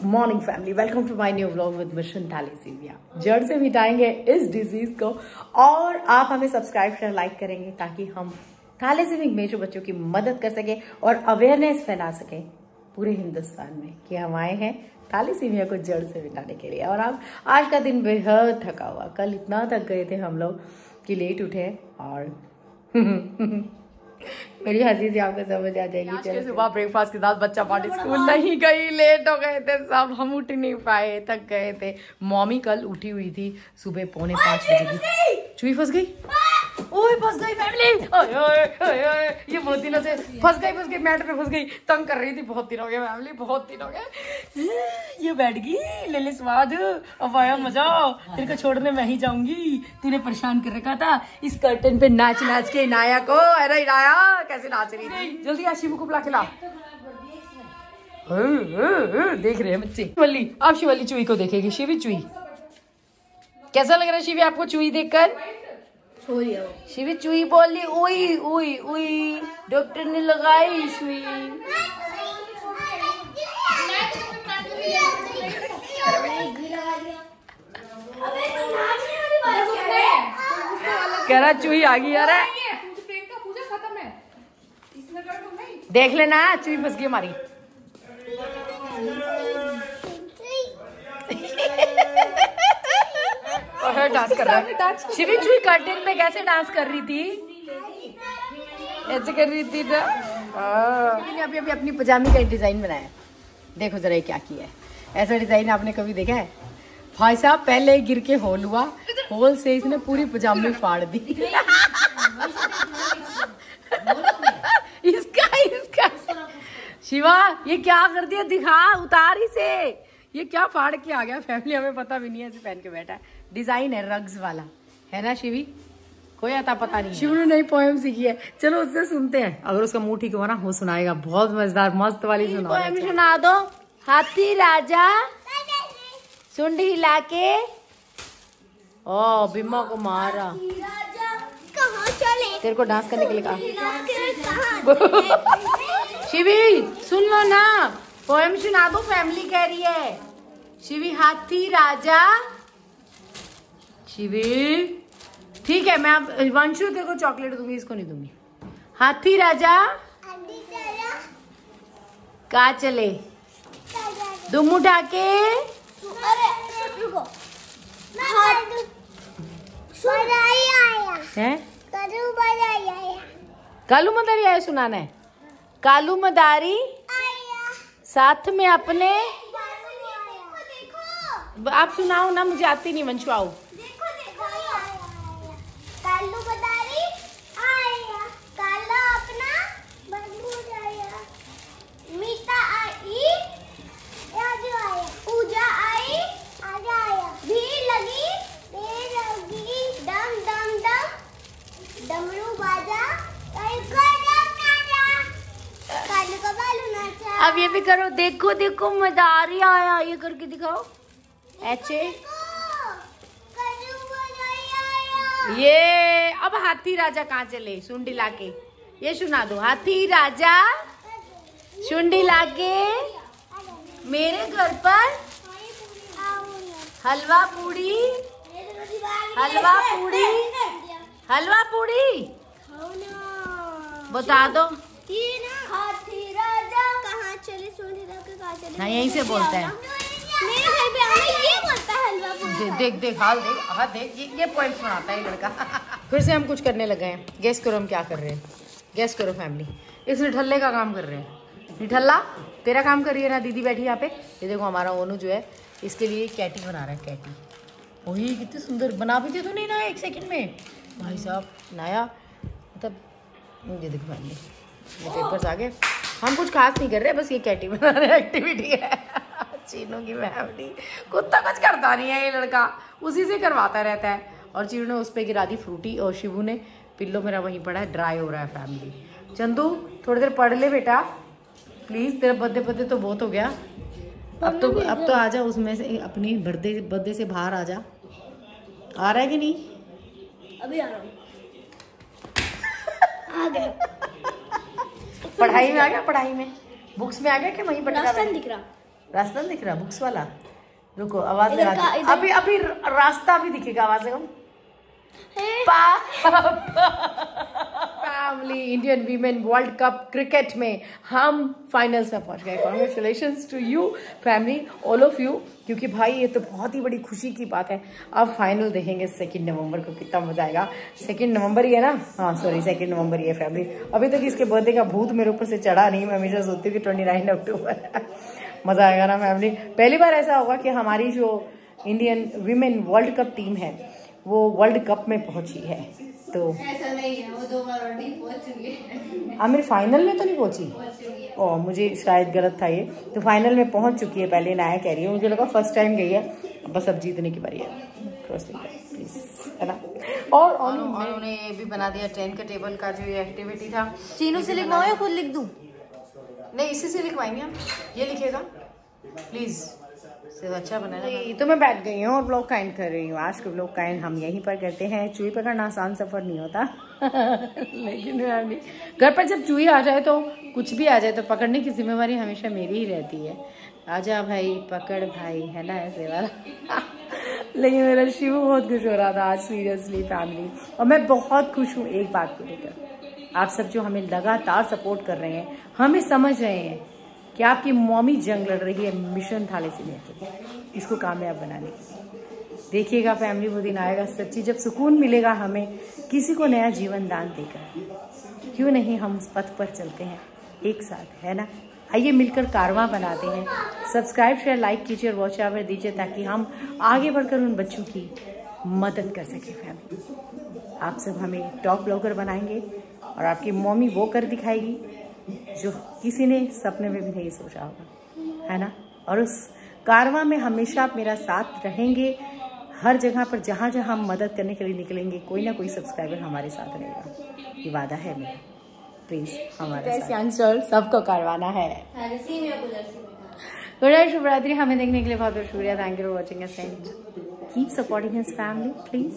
Morning family, welcome to my new vlog with mission thalassaemia. जड़ से मिटाएंगे इस disease को और आप हमें सब्सक्राइब शेयर लाइक करेंगे ताकि हम थैलेसीमिक में जो बच्चों की मदद कर सके और अवेयरनेस फैला सके पूरे हिंदुस्तान में कि हम आए हैं थैलेसीमिया को जड़ से मिटाने के लिए। और आप आज का दिन बेहद थका हुआ, कल इतना थक गए थे हम लोग कि लेट उठे और मेरी हंसी से आपको समझ आ जाएगी। चलो सुबह ब्रेकफास्ट के साथ बच्चा पार्टी स्कूल नहीं गई, लेट हो गए थे सब, हम उठ नहीं पाए, थक गए थे। मॉमी कल उठी हुई थी सुबह 4:45 बजे की। चुई फंस गई, ओए फंस गई फैमिली। ये बहुत दिनों से फंस गई, मैट पे फंस गई, तंग कर रही थी। बहुत दिन हो गए फैमिली, बहुत दिन हो गए। ये बैठ गई, ले ले स्वाद, अब आया मजा। तेरे को छोड़ने मैं ही जाऊंगी, तूने परेशान कर रखा था। इस कर्टन पे नाच नाच के इनाया को, अरे इनाया कैसे नाच रही थी। जल्दी आ, शिवू को बुला के ला। देख रहे हैं बच्चे। शिवल्ली, अब शिवल्ली चुई को देखेगी। शिवी चुई कैसा लग रहा है शिवी आपको चुई देखकर? शिवी चुई बोली उई उई उई, डॉक्टर ने लगाई सुई। कह रहा चुई आ गई। अरे देख लेना, चुई फंस गई हमारी। डांस कर रहा है शिवी। चुई कर्टन पे कैसे डांस कर रही थी, ऐसे कर रही थी ना। अभी अभी अपनी पजामी का डिजाइन बनाया, देखो जरा ये क्या किया है। ऐसा डिजाइन आपने कभी देखा है? भाई साहब पहले गिर के होल हुआ, होल से इसने पूरी पजामी फाड़ दी। इसका शिवा ये क्या कर दिया, दिखा, उतार इसे। ये क्या फाड़ के आ गया फैमिली, हमें पता भी नहीं है। ऐसे पहन के बैठा है, डिजाइन है रग्स वाला, है ना शिवी? कोई आता पता नहीं। शिव ने नई पोएम सीखी है, चलो उससे सुनते हैं। अगर उसका मुंह ठीक हुआ ना, वो सुनाएगा बहुत मजेदार मस्त वाली पोएम सुना दो। हाथी राजा सुंड हिला के ओ बिम्मा को मारा। तेरे को डांस करने के लिए कहा। शिवी सुन लो ना, पोएम सुना दो, फैमिली कह रही है। शिवी हाथी राजा। शिवी ठीक है, मैं अब वंशु तेरे को चॉकलेट दूंगी, इसको नहीं दूंगी। हाथी राजा कहाँ चले, दुम उठा के है। कालू मदारी आया सुनाना है। कालू मदारी साथ में अपने, आप सुनाओ ना, मुझे आती नहीं। वंशु आओ। कालू मदारी आया, काला अपना बंधु जाया, मीता आई आज आया, पूजा आई आज आया, भीड़ लगी देर लगी, डम डम डम डमरू बाजा, कालू का बालू नाचा। अब ये भी करो, देखो देखो मदारी आया, ये करके दिखाओ। ऐसे ये। अब हाथी राजा कहाँ चले, सुंडी लाके, ये सुना दो। हाथी राजा सुंडी लाके मेरे घर पर हलवा पूड़ी, हलवा पूड़ी, हलवा पूड़ी बता दो। हाथी राजा कहाँ चले, सुंडी लाके कहाँ चले। हाँ यहीं से बोलता है, मेरे घर पे आने ये बोलता है हलवा पूड़ी। देख देख हाल देख, हाँ देख, ये पॉइंट सुनाता है लड़का। फिर से हम कुछ करने लगे हैं, गेस करो हम क्या कर रहे हैं, गेस करो फैमिली। इस निठल्ले का काम कर रहे हैं। निठल्ला तेरा काम कर रही है ना, दीदी बैठी यहाँ पे। ये देखो हमारा ओनू जो है, इसके लिए कैटी बना रहा है। कैटी वही कितनी सुंदर बना भी दे तो नहीं ना 1 सेकंड में भाई साहब। नया मतलब ये देखो फैमिली, ये पेपर्स आ गए। हम कुछ खास नहीं कर रहे, बस ये कैटी बना रहे एक्टिविटी है। चीनू की फैमिली, कुत्ता कुछ करता नहीं है, ये लड़का उसी से करवाता रहता है। और चीनू ने उस पर गिरा दी फ्रूटी, और शिवू ने पिल्लो मेरा वहीं पड़ा है, ड्राई हो रहा है फैमिली। चंदू थोड़ी देर पढ़ ले बेटा प्लीज, तेरा बर्थडे तो बहुत हो गया। अब तो आ जा उसमें से, अपनी बर्थडे से बाहर आ जा। आ रहा है कि नहीं? अभी आ रहा हूँ। आ गया। पढ़ाई में आ गया, पढ़ाई में बुक्स में आ गया कि वहीं पढ़ रहा है? दिख रहा रास्ता नहीं दिख रहा बुक्स वाला? रुको आवाज लगा, अभी अभी रास्ता भी दिखेगा, आवाज लगाओ। Family Indian women world cup cricket में हम फाइनल्स में पहुंच गए। Congratulations to you family, all of you, क्योंकि भाई ये तो बहुत ही बड़ी खुशी की बात है। अब फाइनल देखेंगे 2 नवंबर को, कितना मजा आएगा। 2 नवंबर ही है ना? हाँ सॉरी 2 नवंबर ही है फैमिली। अभी तक इसके बर्थडे का भूत मेरे ऊपर से चढ़ा नहीं, मैं हमेशा सोचती हूँ कि 29 अक्टूबर मजा आएगा ना फैमिली। पहली बार ऐसा होगा कि हमारी जो Indian women world cup team है वो वर्ल्ड कप में पहुंची है। तो ऐसा नहीं है, वो 2 बार ऑलरेडी पहुंच चुकी है। मेरी फाइनल में तो नहीं पहुंची? ओह मुझे शायद गलत था ये। तो फाइनल में पहुंच चुकी है, पहले नया कह रही हूँ, मुझे लगा फर्स्ट टाइम गई है। बस अब जीतने की बारी है, प्लीज, है ना। और उन्होंने ये भी बना दिया ट्रेन के टेबल का, जो ये एक्टिविटी था। चीनू से लिखवाओ या खुद लिख दूं? नहीं इसी से लिखवाएंगे हम, ये लिखेगा प्लीज, अच्छा बनाना। तो मैं बैठ गई हूँ और ब्लॉग का एंड कर रही हूँ। आज के ब्लॉग का एंड हम यहीं पर करते हैं। चूही पकड़ना आसान सफर नहीं होता लेकिन घर पर जब चूही आ जाए तो कुछ भी आ जाए तो पकड़ने की जिम्मेवारी हमेशा मेरी ही रहती है। आजा भाई पकड़ भाई, है ना ऐसे वाला लेकिन मेरा शिव बहुत खुश हो रहा था आज सीरियसली फैमिली, और मैं बहुत खुश हूँ एक बात को लेकर। आप सब जो हमें लगातार सपोर्ट कर रहे हैं, हमें समझ रहे हैं कि आपकी मॉमी जंग लड़ रही है मिशन थैलेसीमिया के, इसको कामयाब बनाने की। देखिएगा फैमिली वो दिन आएगा सच्ची, जब सुकून मिलेगा हमें किसी को नया जीवन दान देकर। क्यों नहीं हम उस पथ पर चलते हैं एक साथ, है ना। आइए मिलकर कारवां बनाते हैं। सब्सक्राइब शेयर लाइक कीजिए और वॉच आवर दीजिए ताकि हम आगे बढ़कर उन बच्चों की मदद कर सके। फैमिली आप सब हमें टॉप ब्लॉगर बनाएंगे और आपकी मॉमी वो कर दिखाएगी जो किसी ने सपने में भी नहीं सोचा होगा, है ना। और उस कारवां में हमेशा आप मेरा साथ रहेंगे। हर जगह पर जहाँ जहाँ हम मदद करने के लिए निकलेंगे कोई ना कोई सब्सक्राइबर हमारे साथ रहेगा, ये वादा है मेरा। प्लीज हमारे साथ सबको करवाना है। गुड नाइट, शुभरात्रि। हमें देखने के लिए बहुत बहुत शुक्रिया। Thank you for watching us and keep supporting us family please.